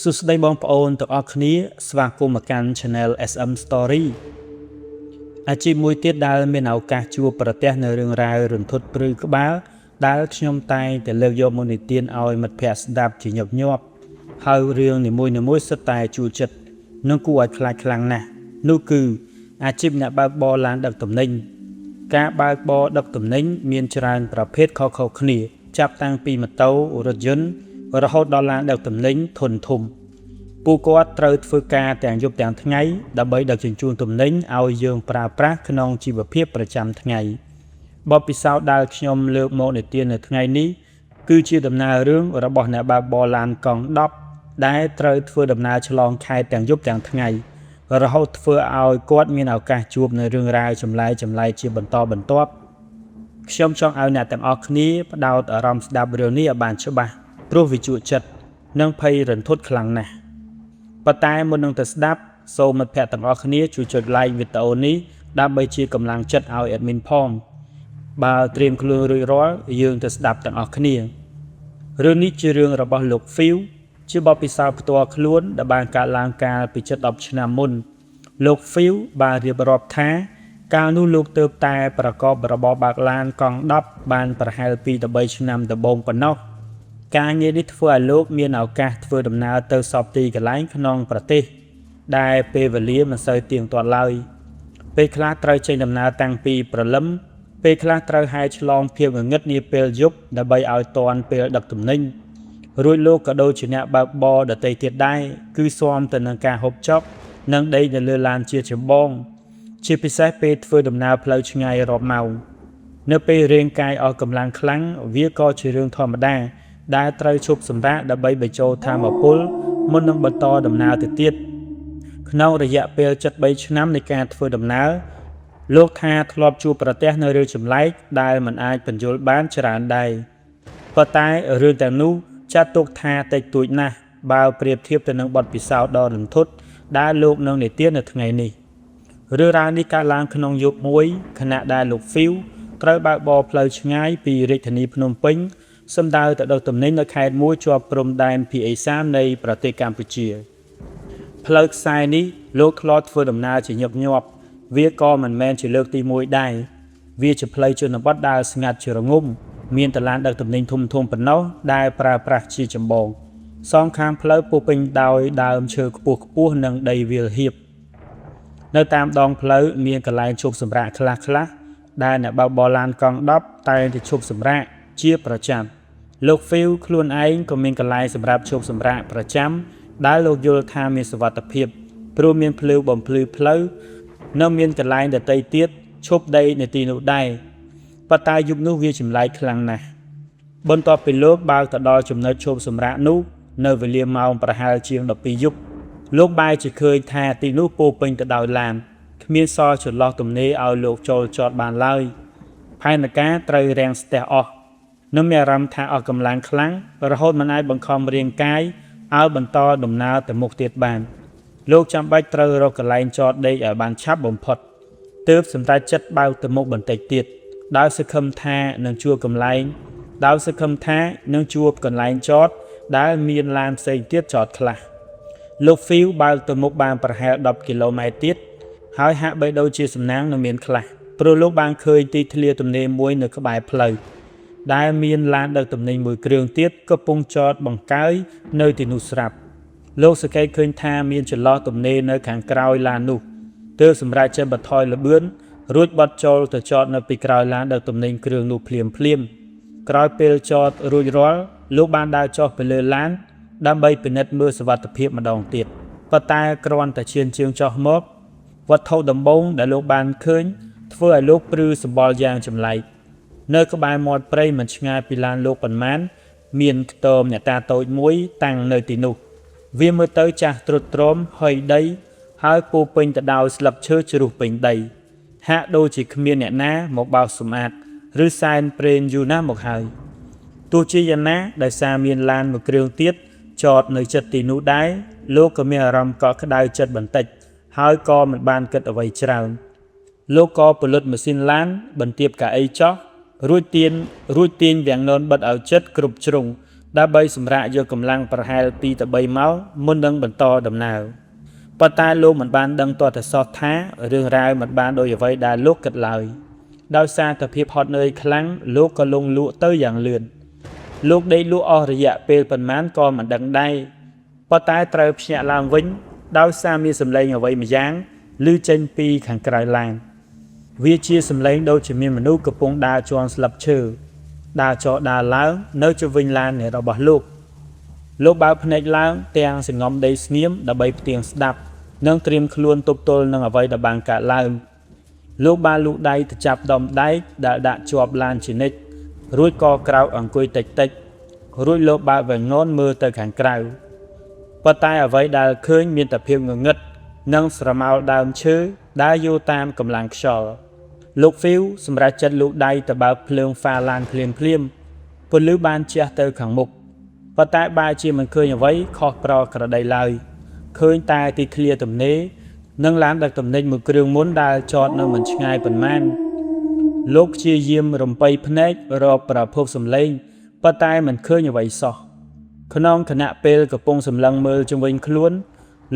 សួស្តីបងប្អូនទាំងអស់គ្នាស្វាគមន៍មកកាន់ Channel SM Story អាជីពមួយទៀតដែលមានឱកាសជួបប្រទះនៅរឿងរ៉ាវរន្ធត់ព្រឺក្បាលដែលខ្ញុំតែងតែលើកយកមកនិទានឲ្យមិត្តភ័ក្តិស្ដាប់ជាញឹកញាប់ហើយរឿងនីមួយៗសុទ្ធតែជួលចិត្តនិងគួរឲ្យខ្លាចខ្លាំងណាស់នោះគឺអាជីពអ្នកបើកបរឡានដឹកទំនិញការបើកបរដឹកទំនិញមានច្រើនប្រភេទខុសៗគ្នាចាប់តាំងពីម៉ូតូរថយន្តរហូតដល់ឡានដឹកទំនិញធុនធំពួកគាត់ត្រូវធ្វើការទាំងយប់ទាំងថ្ងៃដើម្បីដឹកជញ្ជូនទំនិញឲ្យយើងប្រើប្រាស់ក្នុងជីវភាពប្រចាំថ្ងៃបទពិសោធន៍ដែលខ្ញុំលើកមកនិទាននៅថ្ងៃនេះគឺជាដំណើររឿងរបស់អ្នកបើកបរឡានកង់10ដែលត្រូវធ្វើដំណើរឆ្លងខេត្តទាំងយប់ទាំងថ្ងៃរហូតធ្វើឲ្យគាត់មានឱកាសជួបនៅរឿងរ៉ាវចម្លែកជាបន្តបន្ទាប់ខ្ញុំចង់ឲ្យអ្នកទាំងអស់គ្នាផ្ដោតអារម្មណ៍ស្ដាប់រឿងនេះឲ្យបានច្បាស់ព្រោះវាជក់ចិត្តនិងភ័យរន្ធត់ខ្លាំងណាស់ប៉ុន្តែមុននឹងទៅស្ដាប់សូមមិត្តភ័ក្តិទាំងអស់គ្នាជួយចុច like វីដេអូនេះដើម្បីជាកម្លាំងចិត្តឲ្យ admin ផងបើត្រៀមខ្លួនរួចរាល់យើងទៅស្ដាប់ទាំងអស់គ្នារឿងនេះជារឿងរបស់លោក Phil ជាបទពិសោធន៍ផ្ទាល់ខ្លួនដែលបានកើតឡើងកាលពីជិត10ឆ្នាំមុនលោក Phil បានរៀបរាប់ថាកាលនោះលោកទើបតែប្រកបរបរបើកឡានកង់10បានប្រហែល 2-3 ឆ្នាំដំបូងប៉ុណ្ណោះការងារនេះធ្វើឲ្យលោកមានឱកាសធ្វើដំណើរទៅសពទីកន្លែងក្នុងប្រទេសដែលពេលវេលាមិនសូវទៀងទាត់ឡើយពេលខ្លះត្រូវចេញដំណើរតាំងពីព្រលឹមពេលខ្លះត្រូវហែកឆ្លងភាពងងឹតនាពេលយប់ដើម្បីឲ្យទាន់ពេលដឹកទំនិញរួចលោកក៏ដូចជាអ្នកបើកបរដទៃទៀតដែរគឺស៊ាំទៅនឹងការហូបចុកនិងដេកនៅលើឡានជាចម្បងជាពិសេសពេលធ្វើដំណើរផ្លូវឆ្ងាយរាប់ម៉ោងនៅពេលរាងកាយអស់កម្លាំងខ្លាំងវាក៏ជារឿងធម្មតាដែលត្រូវឈប់សម្រាកដើម្បីបញ្ចូលថាមពលមុននឹងបន្តដំណើរទៅទៀតក្នុងរយៈពេល73ឆ្នាំនៃការធ្វើដំណើរលោកថាធ្លាប់ជួបប្រទះនៅរឿងចម្លែកដែលមិនអាចបញ្យល់បានច្រើនដែរប៉ុន្តែរឿងទាំងនោះចាត់ទុកថាតិចតួចណាស់បើប្រៀបធៀបទៅនឹងបទពិសោធន៍ដ៏រន្ធត់ដែលលោកនឹងនិទាននៅថ្ងៃនេះរឿងរ៉ាវនេះកើតឡើងក្នុងយប់មួយខណៈដែលលោក Phil ត្រូវបើកបរផ្លូវឆ្ងាយពីរាជធានីភ្នំពេញសំដៅទៅដល់ទំនិញនៅខេត្តមួយជាប់ព្រំដែនភាគឦសាននៃប្រទេសកម្ពុជាផ្លូវខ្សែនេះលោកធ្លាប់ធ្វើដំណើរជាញឹកញាប់វាក៏មិនមែនជាលើកទី1ដែរវាជាផ្លូវជនបទដែលស្ងាត់ជារងំមានតឡានដឹកទំនិញធំប៉ុណ្ណោះដែលប្រើប្រាស់ជាចម្បងសងខាងផ្លូវពោពេញដោយដើមឈើខ្ពស់និងដីវាលហៀបនៅតាមដងផ្លូវមានកន្លែងឈប់សម្រាកខ្លះដែលអ្នកបើកបរឡានកង់10តែងតែឈប់សម្រាកជាប្រចាំលោក Phil ខ្លួនឯងក៏មានកន្លែងសម្រាប់ឈប់សម្រាកប្រចាំដែលលោកយល់ថាមានសុវត្ថិភាពព្រោះមានភ្លើងបំភ្លឺផ្លូវនៅមានកន្លែងដទៃទៀតឈប់ដីនៅទីនោះដែរប៉ុន្តែយប់នោះវាចម្លែកខ្លាំងណាស់បន្ទាប់ពីលោកបើកទៅដល់ចំណុចឈប់សម្រាកនោះនៅវេលាម៉ោងប្រហែលជាង12យប់លោកបែរជាឃើញថាទីនោះពោពេញទៅដោយឡានគ្មានសល់ចន្លោះទំនេរឲ្យលោកចូលចតបានឡើយផែនការត្រូវរាំងស្ទះអស់នឹងមានអារម្មណ៍ថាអស់កម្លាំងខ្លាំងរហូតមិនអាចបង្ខំរាងកាយឲ្យបន្តដំណើរទៅមុខទៀតបានលោកចាំបាច់ត្រូវរកកន្លែងចតដេកឲ្យបានឆាប់បំផុតទើបសម្រេចចិត្តបើកទៅមុខបន្តិចទៀតដោយសង្ឃឹមថានឹងជួបកន្លែងចតដែលមានឡានផ្សេងទៀតចតខ្លះលោក Phil បើកទៅមុខបានប្រហែល10គីឡូម៉ែត្រទៀតហើយហាក់បីដូចជាសំណាងនៅមានខ្លះព្រោះលោកបានឃើញទីធ្លាទំនេរមួយនៅក្បែរផ្លូវដែលមានឡានដឹកទំនិញមួយគ្រឿងទៀតកំពុងចតបង្កើយនៅទីនោះស្រាប់លោកសង្កេតឃើញថាមានចន្លោះទំនេរនៅខាងក្រោយឡាននោះទើបសម្រាប់ចេញបន្ថយល្បឿនរួចបត់ចូលទៅចតនៅពីក្រោយឡានដឹកទំនិញគ្រឿងនោះភ្លាមក្រោយពេលចតរួចរាល់លោកបានដើរចុះទៅលើឡានដើម្បីពិនិត្យមើលសុវត្ថិភាពម្ដងទៀតប៉ុន្តែគ្រាន់តែឈានជើងចុះមកវត្ថុដំបូងដែលលោកបានឃើញធ្វើឲ្យលោកព្រឺសម្បល់យ៉ាងចម្លែកនៅក្បែរមាត់ព្រៃមិនឆ្ងាយពីឡានលោកប៉ុន្មានមានខ្ទមអ្នកតាតូចមួយតាំងនៅទីនោះវាមើលទៅចាស់ទ្រុឌទ្រោមហុយដីហើយពោពេញទៅដោយស្លឹកឈើជ្រុះពេញដីហាក់ដូចជាគ្មានអ្នកណាមកបោសសម្អាតឬសែនព្រេនយូរណាស់មកហើយទោះជាយ៉ាងណាដោយសារមានឡានមួយគ្រឿងទៀតចតនៅជិតទីនោះដែរលោកក៏មានអារម្មណ៍កក់ក្ដៅចិត្តបន្តិចហើយក៏មិនបានគិតអ្វីច្រើនលោកក៏ពលិតម៉ាស៊ីនឡានបន្ទាបកៅអីចោះរួចទាញវាំងននបិទឲ្យចិត្តគ្រប់ជ្រុង ដើម្បីសម្រាកយកកម្លាំងប្រហែល2 ទៅ 3 ម៉ោងមុននឹងបន្តដំណើរប៉ុន្តែលោកមិនបានដឹងទាល់តែសោះថារឿងរ៉ាវមិនបានដោយអ្វីដែលលោកគិតឡើយដោយសារតែភាពហត់នឿយខ្លាំងលោកក៏លងលក់ទៅយ៉ាងលឿនលោកដេកលក់អស់រយៈពេលប៉ុន្មានក៏មិនដឹងដែរប៉ុន្តែត្រូវភ្ញាក់ឡើងវិញដោយសារមានសម្លេងអ្វីម្យ៉ាងឮចេញពីខាងក្រៅឡានវាជាសម្លេងដូចជាមានមនុស្សកំពុងដើរជាន់ស្លឹកឈើដើរចុះដើរឡើងនៅជុំវិញឡានរបស់លោកបើកភ្នែកឡើងទាំងសង្ងំដេកស្ងៀមដើម្បីផ្ទៀងស្ដាប់និងត្រៀមខ្លួនទប់ទល់នឹងអ្វីដែលបានកើតឡើងលោកបានលូកដៃទៅចាប់ដុំដែកដែលដាក់ជាប់ឡានជានិច្ចរួចក៏ក្រោកអង្គុយតិចរួចលោកបើកវាំងននមើលទៅខាងក្រៅប៉ុន្តែអ្វីដែលឃើញមានតែភាពងងឹតនិងស្រមោលដើមឈើដែលយោតាមកម្លាំងខ្យល់លោក Phil សម្រាប់ចិត្តលូកដៃទៅបើកភ្លើងហ្វាឡានភ្លាមពន្លឺបានជះទៅខាងមុខប៉ុន្តែបែរជាមិនឃើញអ្វីខុសប្រក្រតីឡើយឃើញតែទីធ្លាទំនេរនិងឡានដឹកទំនិញមួយគ្រឿងមុនដែលចតនៅមិនឆ្ងាយប៉ុន្មានលោកព្យាយាមរំពៃភ្នែករកប្រភពសម្លេងប៉ុន្តែមិនឃើញអ្វីសោះក្នុងខណៈពេលកំពុងសម្លឹងមើលជុំវិញខ្លួន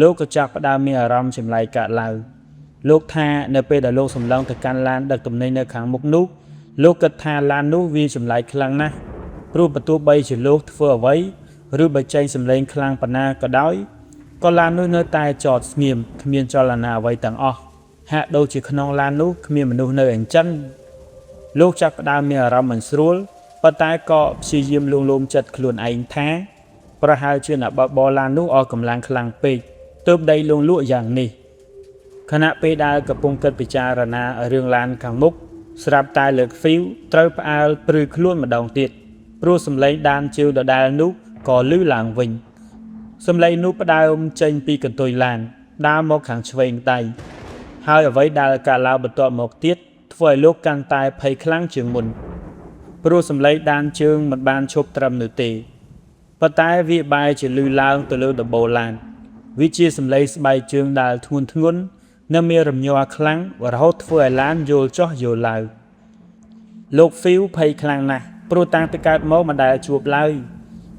លោកក៏ចាប់ផ្ដើមមានអារម្មណ៍ចម្លែកកើតឡើងលោកថានៅពេលដែលលោកសម្លឹងទៅកាន់ឡានដឹកទំនិញនៅខាងមុខនោះលោកគិតថាឡាននោះវាចម្លែកខ្លាំងណាស់ព្រោះបើទោះបីជាលោកធ្វើអ្វីឬបើចេញសម្លេងខ្លាំងប៉ុណ្ណាក៏ដោយក៏ឡាននោះនៅតែចតស្ងៀមគ្មានចលនាអ្វីទាំងអស់ហាក់ដូចជាក្នុងឡាននោះគ្មានមនុស្សនៅអញ្ចឹងលោកចាប់ផ្ដើមមានអារម្មណ៍មិនស្រួលប៉ុន្តែក៏ព្យាយាមលួងលោមចិត្តខ្លួនឯងថាប្រហែលជាអ្នកបើកបរឡាននោះអស់កម្លាំងខ្លាំងពេកទើបដីលងលក់យ៉ាងនេះខណៈពេលដែលកំពុងគិតពិចារណារឿងឡានខាងមុខស្រាប់តែលើក Phil ត្រូវផ្អើលព្រឺខ្លួនម្ដងទៀតព្រោះសម្លេងដានជើងដដែលនោះក៏លឺឡើងវិញសម្លេងនោះផ្ដើមចេញពីកន្ទុយឡានដើរមកខាងឆ្វេងដៃហើយអ្វីដែលកើតឡើងបន្ទាប់មកទៀតធ្វើឲ្យលោកកាន់តែភ័យខ្លាំងជាងមុនព្រោះសម្លេងដានជើងមិនបានឈប់ត្រឹមនោះទេប៉ុន្តែវាបែរជាលឺឡើងទៅលើដំបូលឡានវាជាសម្លេងស្បែកជើងដែលធ្ងន់និងមានរំញ័រខ្លាំងរហូតធ្វើឲ្យឡានយល់ចុះយល់ឡើងលោក Phil ភ័យខ្លាំងណាស់ព្រោះតាំងពីកើតមកមិនដែលជួបឡើយ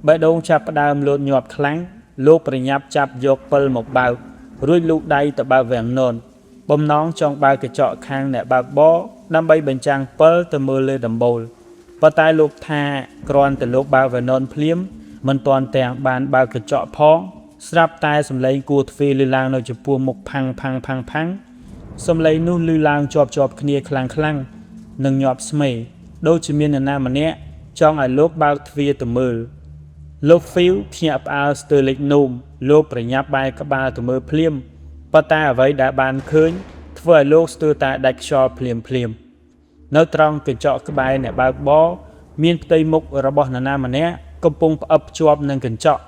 បេះដូងចាប់ផ្ដើមលោតញាប់ខ្លាំងលោកប្រញាប់ចាប់យកពិលមកបើករួចលូកដៃទៅបើកវាំងននបំណងចង់បើកកញ្ចក់ខាងអ្នកបើកបរដើម្បីបញ្ចាំងពិលទៅមើលលើដំបូលប៉ុន្តែលោកថាគ្រាន់តែលោកបើកវាំងននភ្លាមមិនទាន់ទាំងបានបើកកញ្ចក់ផងស្រាប់តែសម្លេងគួរទ្វារលឺឡើងនៅចំពោះមុខផាំងសម្លេងនោះលឺឡើងជាប់គ្នាខ្លាំងនិងញាប់ស្មេដូចជាមាននរណាម្នាក់ចង់ឲ្យលោកបើកទ្វារទៅមើលលោក Phil ភ្ញាក់ផ្អើលស្ទើរលេចនោមលោកប្រញាប់បែរក្បាលទៅមើលភ្លាមប៉ុន្តែអ្វីដែលបានឃើញធ្វើឲ្យលោកស្ទើរតែដាច់ខ្យល់ភ្លាមនៅត្រង់កញ្ចក់ក្បែរអ្នកបើកបរមានផ្ទៃមុខរបស់នរណាម្នាក់កំពុងផ្អឹបជាប់នឹងកញ្ចក់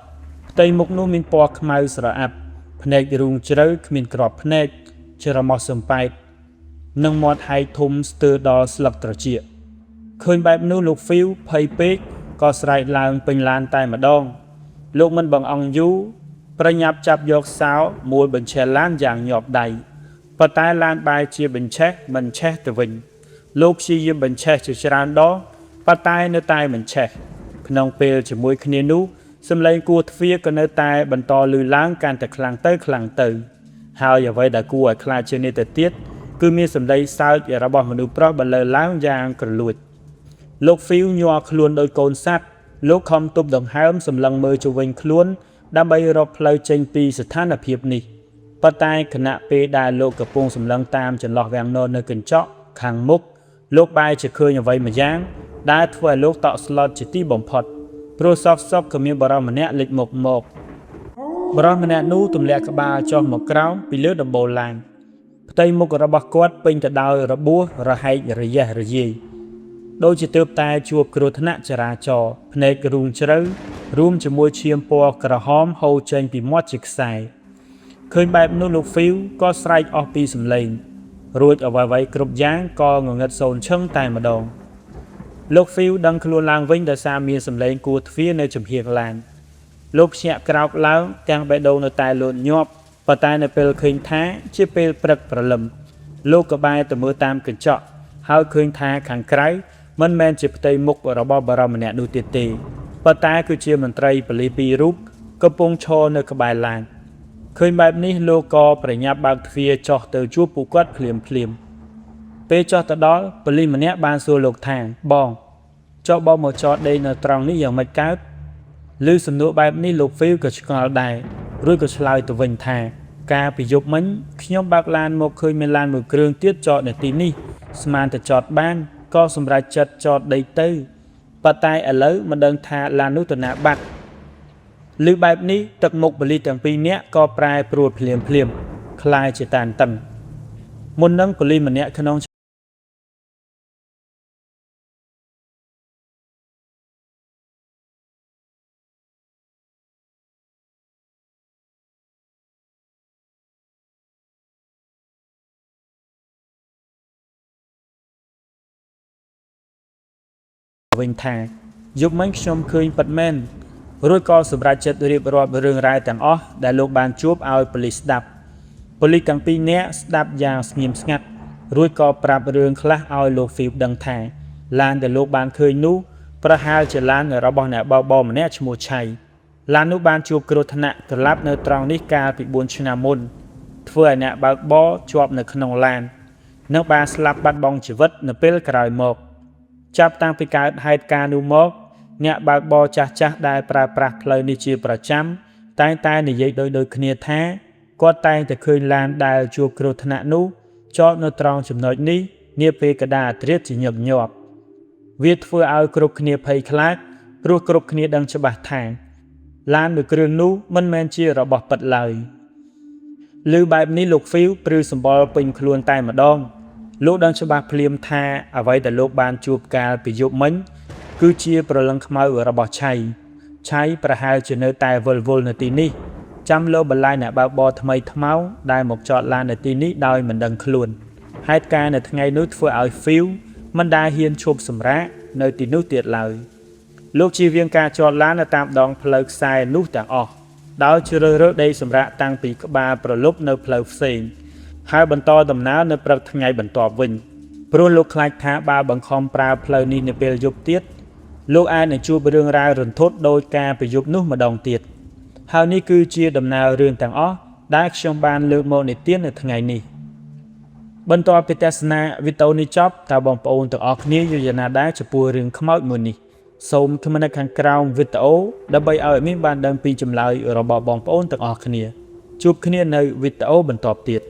ផ្ទៃមុខនោះមានពណ៌ខ្មៅស្រអាប់ភ្នែករូងជ្រៅគ្មានក្របភ្នែកច្រមុះសំប៉ែតនិងមាត់ហែកធំស្ទើរដល់ស្លឹកត្រចៀកឃើញបែបនោះលោក Phil ភ័យពេកក៏ស្រែកឡើងពេញឡានតែម្ដងលោកមិនបង្អង់យូរប្រញាប់ចាប់យកសោមួលបញ្ឆេះឡានយ៉ាងញាប់ដៃប៉ុន្តែឡានបែរជាបញ្ឆេះមិនឆេះទៅវិញលោកព្យាយាមបញ្ឆេះជាច្រើនដងប៉ុន្តែនៅតែមិនឆេះក្នុងពេលជាមួយគ្នានោះសម្លេងគួរទ្វារក៏នៅតែបន្តលឺឡើងកាន់តែខ្លាំងទៅហើយអ្វីដែលគួរឲ្យខ្លាចជាងនេះទៅទៀតគឺមានសម្លេងសើចរបស់មនុស្សប្រុសបន្លឺឡើងយ៉ាងក្រលួចលោក Phil ញ័រខ្លួនដោយកូនសត្វលោកខំទប់ដង្ហើមសម្លឹងមើលជុំវិញខ្លួនដើម្បីរកផ្លូវចេញពីស្ថានភាពនេះប៉ុន្តែខណៈពេលដែលលោកកំពុងសម្លឹងតាមចន្លោះវាំងនននៅកញ្ចក់ខាងមុខលោកបែរជាឃើញអ្វីម្យ៉ាងដែលធ្វើឲ្យលោកតក់ស្លុតជាទីបំផុតព្រោះសពក៏មានបរិសម្នាក់លេចមុខមកបរិសម្នាក់នោះទម្លាក់ក្បាលចុះមកក្រោមពីលើដំបូលឡានផ្ទៃមុខរបស់គាត់ពេញទៅដោយរបួសរហែករយះរយាយដូចជាទើបតែជួបគ្រោះថ្នាក់ចរាចរណ៍ភ្នែករូងជ្រៅរួមជាមួយឈាមពណ៌ក្រហមហូរចេញពីមាត់ជាខ្សែឃើញបែបនោះលោក Phil ក៏ស្រែកអស់ពីសម្លេងរួចអ្វីៗគ្រប់យ៉ាងក៏ងងឹតសូន្យឈឹងតែម្ដងលោក Phil ដឹងខ្លួនឡើងវិញដោយសារមានសម្លេងគួរទ្វារនៅចំហៀងឡានលោកភ្ញាក់ក្រោកឡើងទាំងបេះដូងនៅតែលោតញាប់ប៉ុន្តែនៅពេលឃើញថាជាពេលព្រឹកព្រលឹមលោកក៏បែរទៅមើលតាមកញ្ចក់ហើយឃើញថាខាងក្រៅមិនមែនជាផ្ទៃមុខរបស់បរិមម្នាក់នោះទៀតទេ ប៉ុន្តែគឺជាមន្ត្រីប៉ូលីសពីររូបកំពុងឈរនៅក្បែរឡានឃើញបែបនេះលោកក៏ប្រញាប់បើកទ្វារចុះទៅជួបពួកគាត់ភ្លាមពេលចុះទៅដល់ប៉ូលីសម្នាក់បានសួរលោកថាបងចុះបងមកចតដេកនៅត្រង់នេះយ៉ាងម៉េចកើតឮសំណួរបែបនេះលោក Phil ក៏ឆ្ងល់ដែររួចក៏ឆ្លើយទៅវិញថាកាលពីយប់មិញខ្ញុំបើកឡានមកឃើញមានឡានមួយគ្រឿងទៀតចតនៅទីនេះស្មានតែចតបានក៏សម្រេចចិត្តចតដេកទៅប៉ុន្តែឥឡូវមិនដឹងថាឡាននោះទៅណាបាត់ឮបែបនេះទឹកមុខប៉ូលីសទាំងពីរនាក់ក៏ប្រែប្រួលភ្លាមคล้ายជាតានតឹងមុននឹងប៉ូលីសម្នាក់ក្នុងវិញថាយប់មិញខ្ញុំឃើញប៉ិតមែនរួចក៏សម្រេចចិត្តរៀបរាប់រឿងរ៉ាវទាំងអស់ដែលលោកបានជួបឲ្យប៉ូលីសស្ដាប់ប៉ូលីសទាំងពីរនាក់ស្ដាប់យ៉ាងស្ងៀមស្ងាត់រួចក៏ប្រាប់រឿងខ្លះឲ្យលោក Phil ដឹងថាឡានដែលលោកបានឃើញនោះប្រហែលជាឡានរបស់អ្នកបើកបរម្នាក់ឈ្មោះឆៃឡាននោះបានជួបគ្រោះថ្នាក់ត្រឡប់នៅត្រង់នេះកាលពី4ឆ្នាំមុនធ្វើឲ្យអ្នកបើកបរជាប់នៅក្នុងឡាននិងបានស្លាប់បាត់បង់ជីវិតនៅពេលក្រោយមកចាប់តាំងពីកើតហេតុការណ៍នោះមកអ្នកបើកបរចាស់ដែលប្រើប្រាស់ផ្លូវនេះជាប្រចាំតែងតែនិយាយដូចគ្នាថាគាត់តែងតែឃើញឡានដែលជួបគ្រោះថ្នាក់នោះចតនៅត្រង់ចំណុចនេះនាពេលកដាលអធ្រាត្រជាញឹកញាប់វាធ្វើឲ្យគ្រប់គ្នាភ័យខ្លាចព្រោះគ្រប់គ្នាដឹងច្បាស់ថាឡានមួយគ្រឿងនោះមិនមែនជារបស់ពិតឡើយឮបែបនេះលោក Phil ព្រឺសម្បល់ពេញខ្លួនតែម្ដងលោកដឹងច្បាស់ភ្លាមថាអ្វីដែលលោកបានជួបកាលពីយប់មិញគឺជាប្រលឹងខ្មៅរបស់ឆៃប្រហែលជានៅតែវល់នៅទីនេះចាំលោបន្លាយអ្នកបើកបរថ្មីថ្មោងដែលមកចតឡាននៅទីនេះដោយមិនដឹងខ្លួនហេតុការណ៍នៅថ្ងៃនោះធ្វើឲ្យ Phil មិនដែលហ៊ានឈប់សម្រាកនៅទីនោះទៀតឡើយលោកជៀសវាងការចតឡាននៅតាមដងផ្លូវខ្សែនោះទាំងអស់ដោយជ្រើសរើសដេកសម្រាកតាំងពីក្បាលប្រលប់នៅផ្លូវផ្សេងហើយបន្តដំណើរនៅព្រឹកថ្ងៃបន្ទាប់វិញព្រោះលោកខ្លាចថាបើបង្ខំប្រើផ្លូវនេះនៅពេលយប់ទៀតលោកអាចនឹងជួបរឿងរ៉ាវរន្ធត់ដោយការប្រយុទ្ធនោះម្ដងទៀតហើយនេះគឺជាដំណើររឿងទាំងអស់ដែលខ្ញុំបានលើកមកនិទាននៅថ្ងៃនេះបន្ទាប់ពីទស្សនាវីដេអូនេះចប់តើបងប្អូនទាំងអស់គ្នាយល់យ៉ាងណាដែរចំពោះរឿងខ្មោចមួយនេះសូមខមមិននៅខាងក្រោមវីដេអូដើម្បីឲ្យមានបានដឹងពីចម្លើយរបស់បងប្អូនទាំងអស់គ្នាជួបគ្នានៅវីដេអូបន្តទៀត